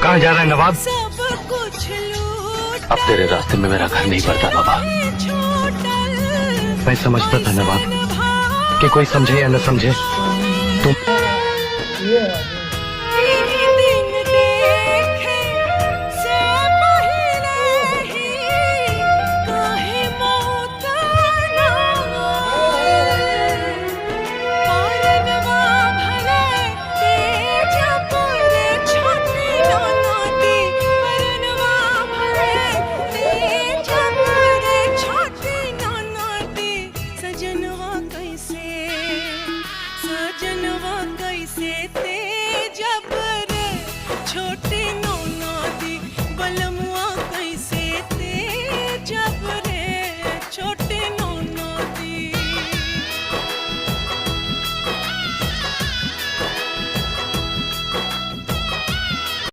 कहाँ जा रहा है नवाब? सब कुछ लूटा, अब तेरे रास्ते में मेरा घर नहीं पड़ता बाबा। मैं समझता था नवाब कि कोई समझे या न समझे तुम सजनवा कैसे ते जब रे छोटी